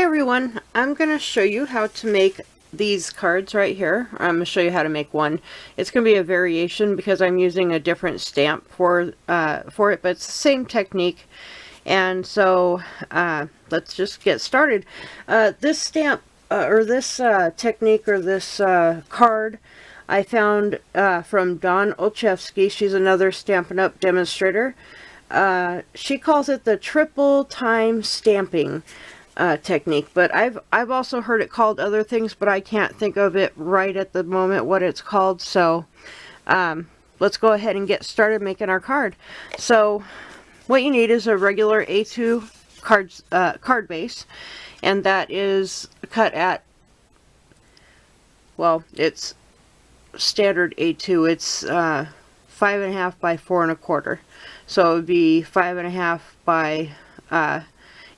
everyone, I'm going to show you how to make these cards right here. I'm going to show you how to make one. It's going to be a variation because I'm using a different stamp for it, but it's the same technique. And so let's just get started. This stamp or this technique or this card I found from Dawn Olszewski. She's another Stampin' Up! Demonstrator. She calls it the triple time stamping technique, but I've also heard it called other things, but I can't think of it right at the moment what it's called. So let's go ahead and get started making our card. So what you need is a regular A2 card base, and that is cut at, well, it's standard A2. It's 5.5 by 4 1/4. So it would be 5.5 by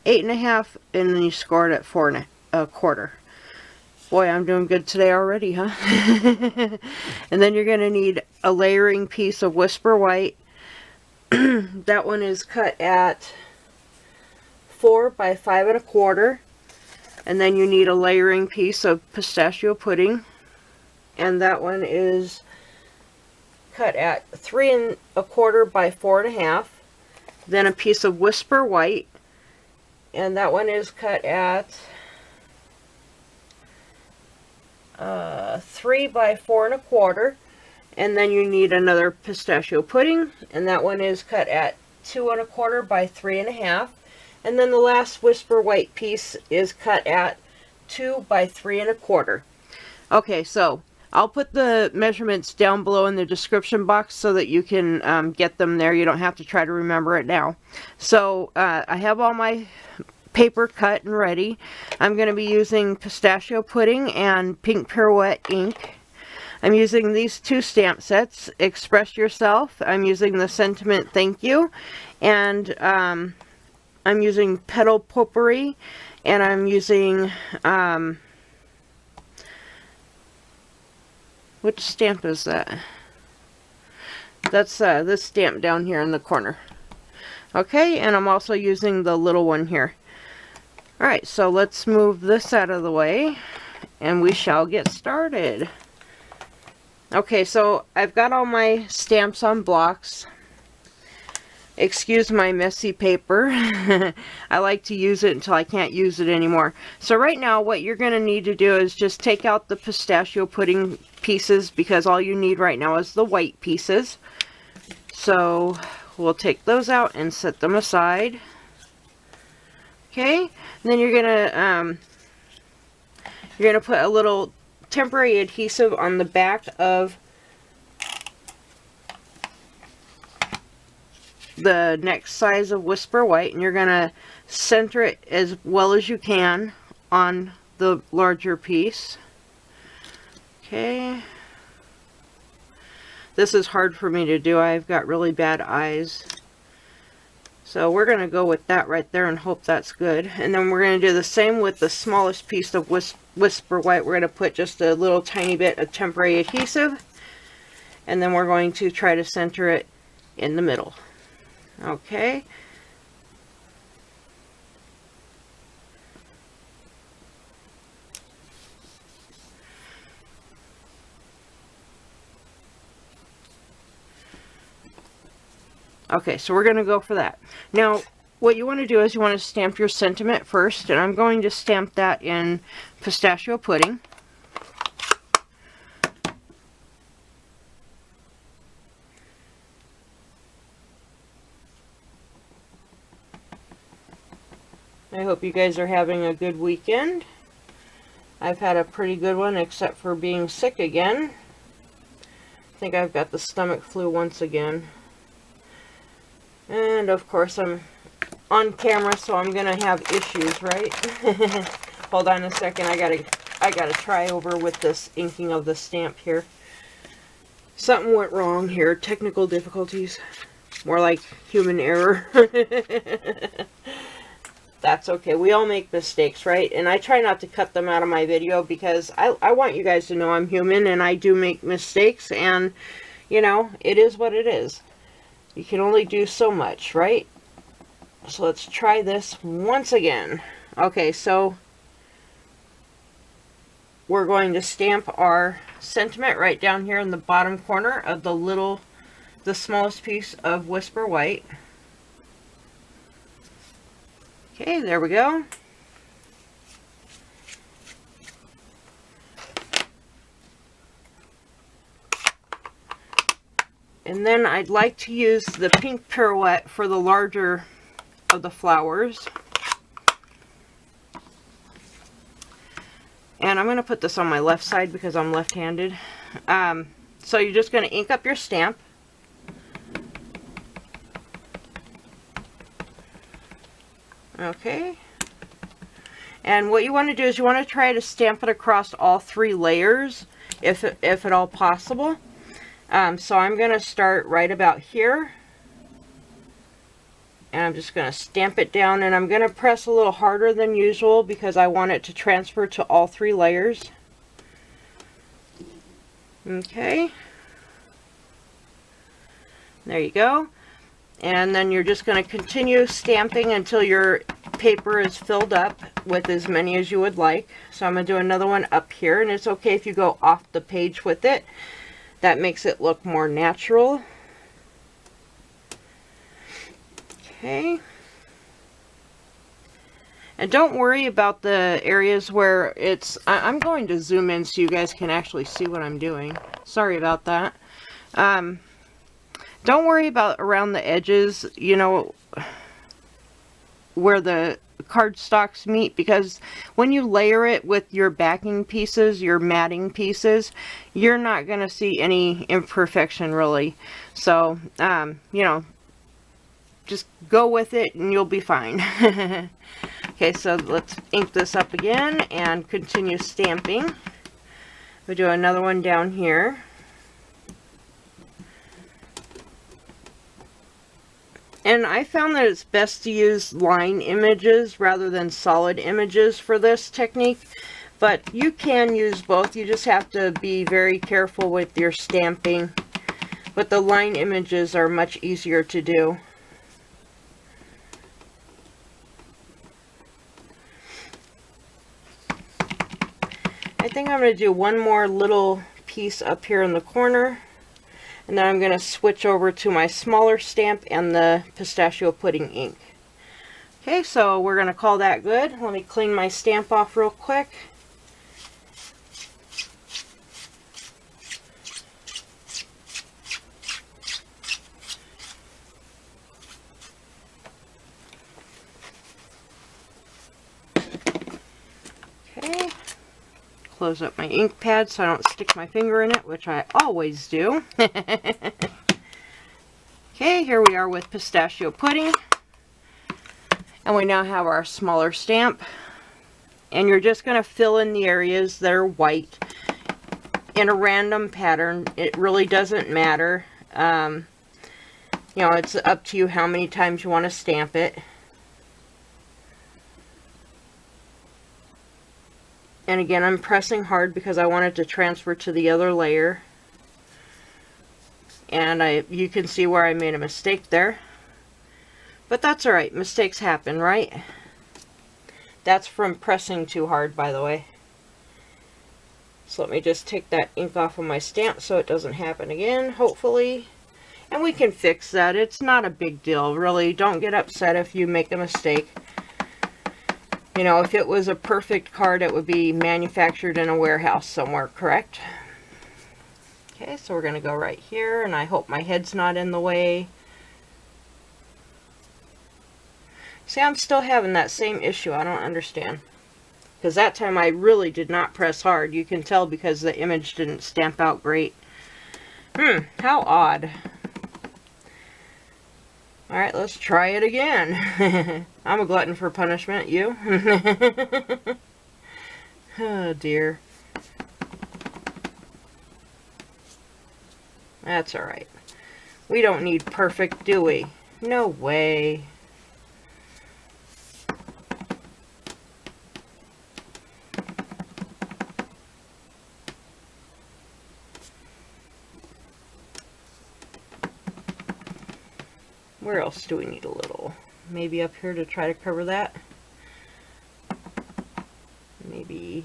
8.5, and then you score it at 4 1/4. Boy, I'm doing good today already, huh? And then you're going to need a layering piece of Whisper White. That one is cut at 4 by 5 1/4. And then you need a layering piece of Pistachio Pudding. And that one is cut at 3 1/4 by 4 1/2. Then a piece of Whisper White. And that one is cut at 3 by 4 1/4. And then you need another Pistachio Pudding, and that one is cut at 2 1/4 by 3 1/2. And then the last Whisper White piece is cut at 2 by 3 1/4. Okay, so I'll put the measurements down below in the description box so that you can get them there. You don't have to try to remember it now. So I have all my paper cut and ready. I'm going to be using Pistachio Pudding and Pink Pirouette ink. I'm using these two stamp sets, Express Yourself. I'm using the Sentiment Thank You. And I'm using Petal Potpourri. And I'm using, which stamp is that? That's this stamp down here in the corner. Okay, and I'm also using the little one here. Alright, so let's move this out of the way, and we shall get started. Okay, so I've got all my stamps on blocks. Excuse my messy paper. I like to use it until I can't use it anymore. So right now what you're going to need to do is just take out the Pistachio Pudding pieces, because all you need right now is the white pieces. So we'll take those out and set them aside. Okay, and then you're gonna put a little temporary adhesive on the back of the next size of Whisper White, and you're gonna center it as well as you can on the larger piece. Okay, this is hard for me to do. I've got really bad eyes. So we're going to go with that right there and hope that's good. And then we're going to do the same with the smallest piece of Whisper White. We're going to put just a little tiny bit of temporary adhesive. And then we're going to try to center it in the middle. Okay. Okay, so we're going to go for that. Now, what you want to do is you want to stamp your sentiment first, and I'm going to stamp that in Pistachio Pudding. I hope you guys are having a good weekend. I've had a pretty good one, except for being sick again. I think I've got the stomach flu once again. And of course I'm on camera, so I'm gonna have issues, right? Hold on a second, I gotta try over with this inking of the stamp here. Something went wrong here, technical difficulties. More like human error. That's okay, we all make mistakes, right? And I try not to cut them out of my video because I want you guys to know I'm human and I do make mistakes, and you know, it is what it is. You can only do so much, right? So let's try this once again. Okay, so we're going to stamp our sentiment right down here in the bottom corner of the smallest piece of Whisper White. Okay, there we go. And then I'd like to use the pink pirouette for the larger of the flowers. And I'm going to put this on my left side because I'm left-handed. So you're just going to ink up your stamp. Okay. And what you want to do is you want to try to stamp it across all 3 layers, if at all possible. So I'm going to start right about here. And I'm just going to stamp it down, and I'm going to press a little harder than usual because I want it to transfer to all 3 layers. Okay. There you go. And then you're just going to continue stamping until your paper is filled up with as many as you would like. So I'm going to do another one up here, and it's okay if you go off the page with it. That makes it look more natural. Okay. And don't worry about the areas where it's... I'm going to zoom in so you guys can actually see what I'm doing. Sorry about that. Don't worry about around the edges, you know, where the cardstocks meet, because when you layer it with your backing pieces, your matting pieces, you're not going to see any imperfection really. So, you know, just go with it and you'll be fine. Okay, so let's ink this up again and continue stamping. We'll do another one down here. And I found that it's best to use line images rather than solid images for this technique. But you can use both. You just have to be very careful with your stamping. But the line images are much easier to do. I think I'm going to do one more little piece up here in the corner. And then I'm going to switch over to my smaller stamp and the Pistachio Pudding ink. Okay, so we're going to call that good. Let me clean my stamp off real quick. Okay. Close up my ink pad so I don't stick my finger in it, which I always do. Okay, here we are with Pistachio Pudding. And we now have our smaller stamp. And you're just going to fill in the areas that are white in a random pattern. It really doesn't matter. You know, it's up to you how many times you want to stamp it. And again, I'm pressing hard because I want it to transfer to the other layer. And you can see where I made a mistake there. But that's alright, mistakes happen, right? That's from pressing too hard, by the way. So let me just take that ink off of my stamp so it doesn't happen again, hopefully. And we can fix that. It's not a big deal, really. Don't get upset if you make a mistake. You know, if it was a perfect card, it would be manufactured in a warehouse somewhere, correct? Okay, so we're going to go right here, and I hope my head's not in the way. See, I'm still having that same issue. I don't understand. Because that time I really did not press hard. You can tell because the image didn't stamp out great. How odd. Alright, let's try it again. I'm a glutton for punishment, you? Oh dear. That's alright. We don't need perfect, do we? No way. Where else do we need a little? Maybe up here to try to cover that. Maybe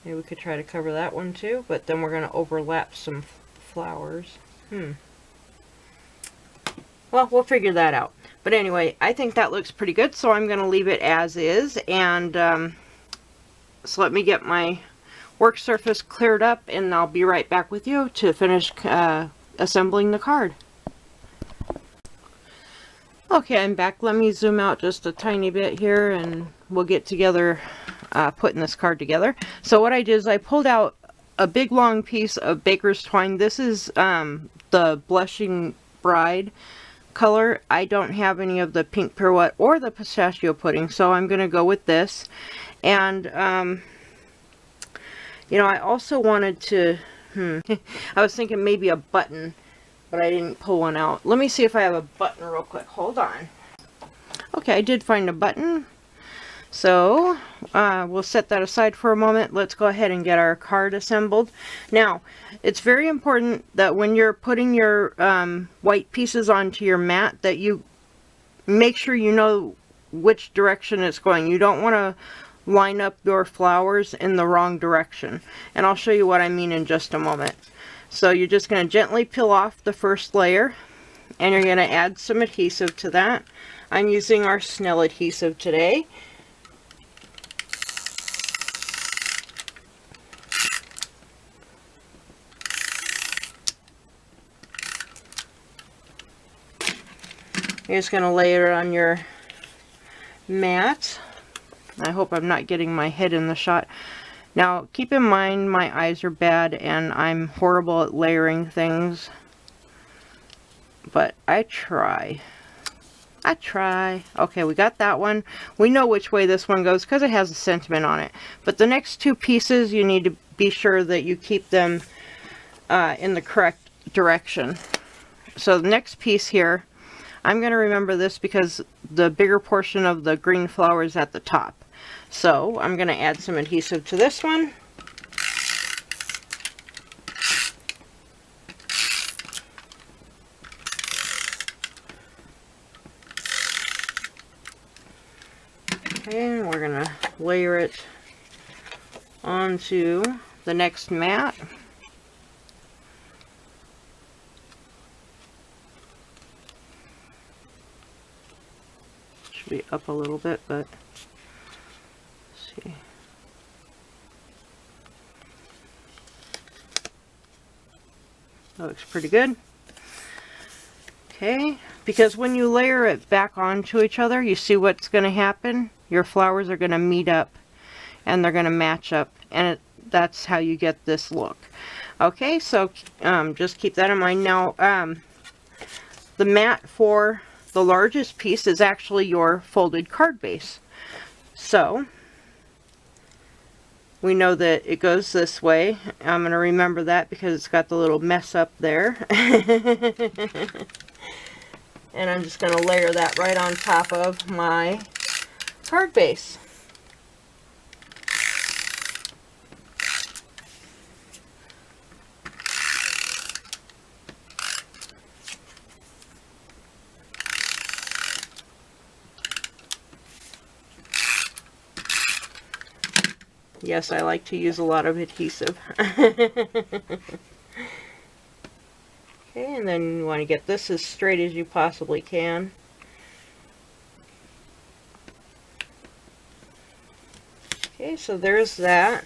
Maybe we could try to cover that one too, but then we're going to overlap some flowers. Well, we'll figure that out. But anyway, I think that looks pretty good, so I'm going to leave it as is. And so let me get my work surface cleared up, and I'll be right back with you to finish assembling the card. Okay, I'm back. Let me zoom out just a tiny bit here, and we'll get together putting this card together. So what I did is I pulled out a big long piece of baker's twine. This is the Blushing Bride color. I don't have any of the pink pirouette or the pistachio pudding, so I'm going to go with this. And you know, I also wanted to I was thinking maybe a button, but I didn't pull one out. Let me see if I have a button real quick. Hold on. Okay, I did find a button. So we'll set that aside for a moment. Let's go ahead and get our card assembled. Now, it's very important that when you're putting your white pieces onto your mat, that you make sure you know which direction it's going. You don't want to line up your flowers in the wrong direction. And I'll show you what I mean in just a moment. So you're just going to gently peel off the first layer, and you're going to add some adhesive to that. I'm using our Snell adhesive today. You're just going to layer it on your mat. I hope I'm not getting my head in the shot. Now, keep in mind my eyes are bad and I'm horrible at layering things. But I try. Okay, we got that one. We know which way this one goes because it has a sentiment on it. But the next two pieces, you need to be sure that you keep them in the correct direction. So the next piece here, I'm going to remember this because the bigger portion of the green flower is at the top. So I'm going to add some adhesive to this one. Okay, and we're going to layer it onto the next mat. Should be up a little bit, but see. That looks pretty good. Okay, because when you layer it back onto each other, you see what's going to happen? Your flowers are going to meet up and they're going to match up, and that's how you get this look. Okay, so just keep that in mind. Now, the mat for the largest piece is actually your folded card base. So we know that it goes this way. I'm going to remember that because it's got the little mess up there. And I'm just going to layer that right on top of my card base. Yes, I like to use a lot of adhesive. Okay, and then you want to get this as straight as you possibly can. Okay, so there's that.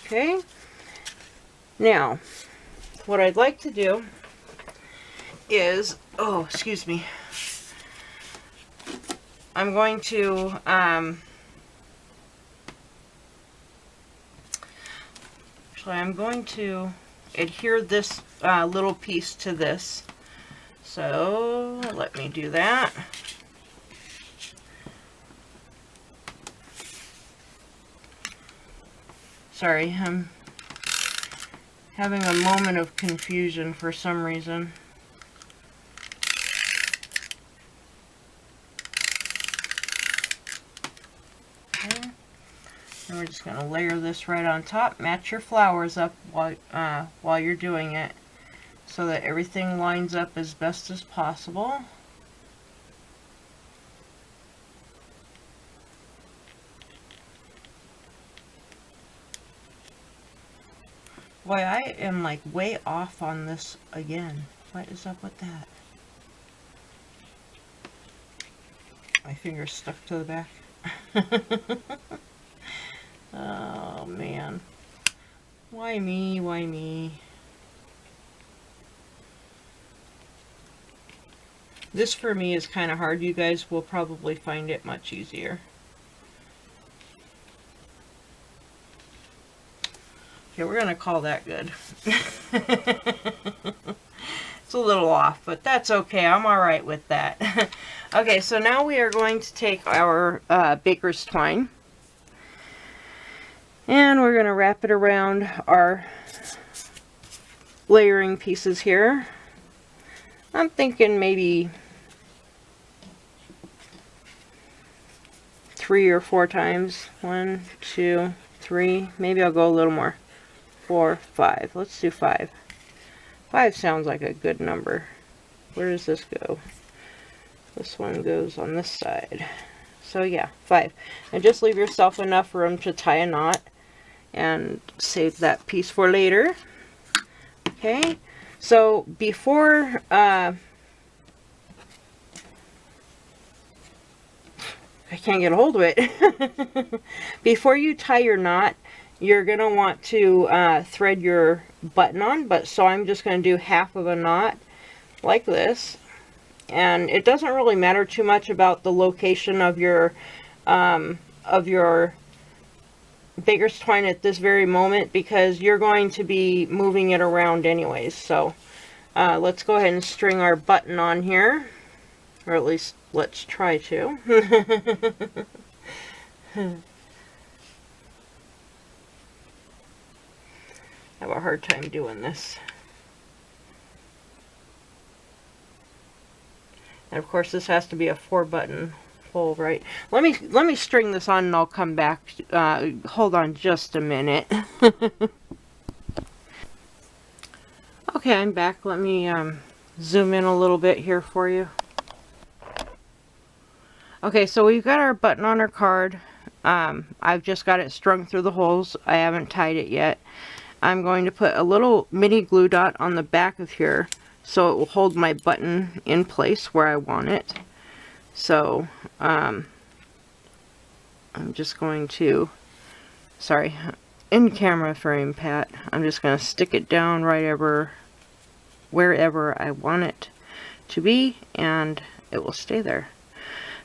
Okay, now what I'd like to do is, oh, excuse me, I'm going to I'm going to adhere this little piece to this. So let me do that. Sorry, I'm having a moment of confusion for some reason. And we're just going to layer this right on top. Match your flowers up while you're doing it so that everything lines up as best as possible. Boy, I am like way off on this again. What is up with that? My finger's stuck to the back. Oh man. Why me? Why me? This for me is kind of hard. You guys will probably find it much easier. Okay, we're going to call that good. It's a little off, but that's okay. I'm alright with that. Okay, so now we are going to take our baker's twine. And we're going to wrap it around our layering pieces here. I'm thinking maybe 3 or 4 times. 1, 2, 3. Maybe I'll go a little more. 4, 5. Let's do 5. 5 sounds like a good number. Where does this go? This one goes on this side. So yeah, 5. And just leave yourself enough room to tie a knot and save that piece for later. Okay, so before I can't get a hold of it. Before you tie your knot, you're going to want to thread your button on, but so I'm just going to do half of a knot like this. And it doesn't really matter too much about the location of your baker's twine at this very moment, because you're going to be moving it around anyways. So let's go ahead and string our button on here, or at least let's try to. I have a hard time doing this. And of course this has to be a 4-button hole, right? Let me string this on and I'll come back. Hold on just a minute. Okay, I'm back. Let me zoom in a little bit here for you. Okay, so we've got our button on our card. I've just got it strung through the holes. I haven't tied it yet. I'm going to put a little mini glue dot on the back of here so it will hold my button in place where I want it. So I'm just going to, sorry, in camera frame, Pat, I'm just going to stick it down wherever I want it to be, and it will stay there.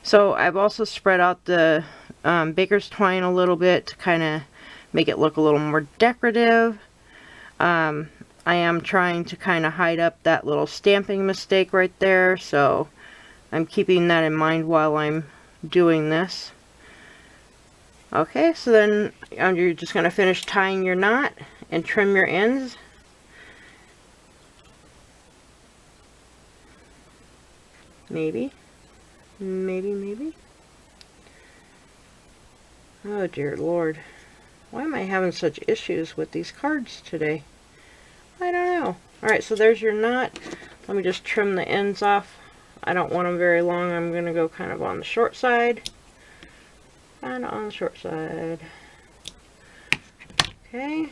So I've also spread out the baker's twine a little bit to kind of make it look a little more decorative. I am trying to kind of hide up that little stamping mistake right there, so I'm keeping that in mind while I'm doing this. Okay, so then you're just going to finish tying your knot and trim your ends. Maybe. Oh dear Lord. Why am I having such issues with these cards today? I don't know. Alright, so there's your knot. Let me just trim the ends off. I don't want them very long. I'm going to go kind of on the short side. And on the short side. Okay.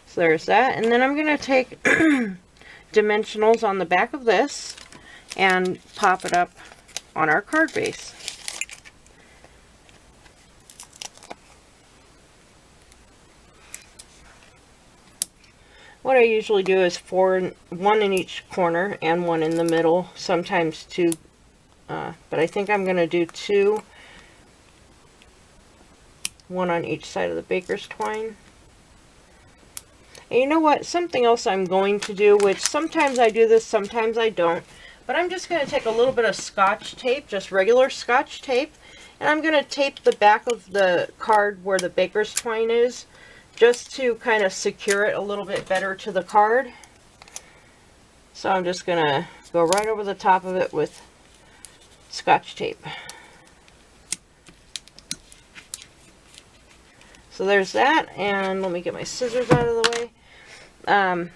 So there's that. And then I'm going to take dimensionals on the back of this and pop it up on our card base. What I usually do is one in each corner and one in the middle, sometimes 2, but I think I'm going to do 2, 1 on each side of the baker's twine. And you know what, something else I'm going to do, which sometimes I do this, sometimes I don't, but I'm just going to take a little bit of Scotch tape, just regular Scotch tape, and I'm going to tape the back of the card where the baker's twine is, just to kind of secure it a little bit better to the card. So I'm just going to go right over the top of it with Scotch tape. So there's that, and let me get my scissors out of the way. Let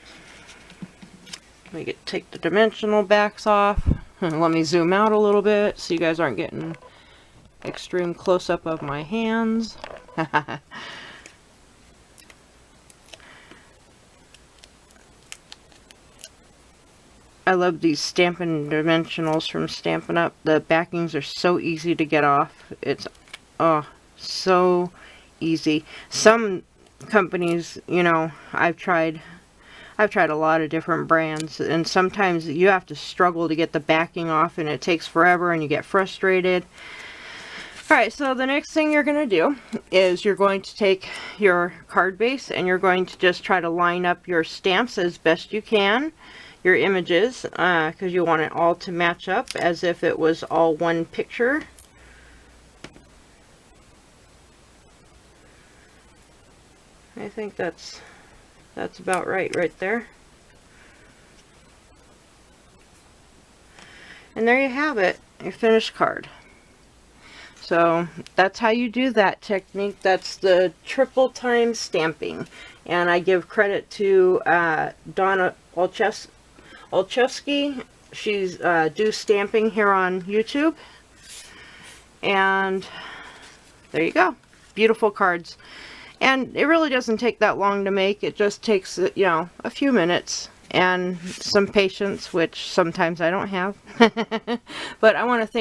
me take the dimensional backs off. Let me zoom out a little bit so you guys aren't getting extreme close-up of my hands. I love these Stampin' Dimensionals from Stampin' Up. The backings are so easy to get off. It's, oh, so easy. Some companies, you know, I've tried a lot of different brands, and sometimes you have to struggle to get the backing off, and it takes forever, and you get frustrated. Alright, so the next thing you're going to do is you're going to take your card base, and you're going to just try to line up your stamps as best you can, your images, because you want it all to match up as if it was all one picture. I think that's about right there. And there you have it, your finished card. So that's how you do that technique. That's the triple time stamping. And I give credit to Donna Olszewski. She's do stamping here on YouTube. And there you go. Beautiful cards. And it really doesn't take that long to make. It just takes, you know, a few minutes and some patience, which sometimes I don't have. But I want to thank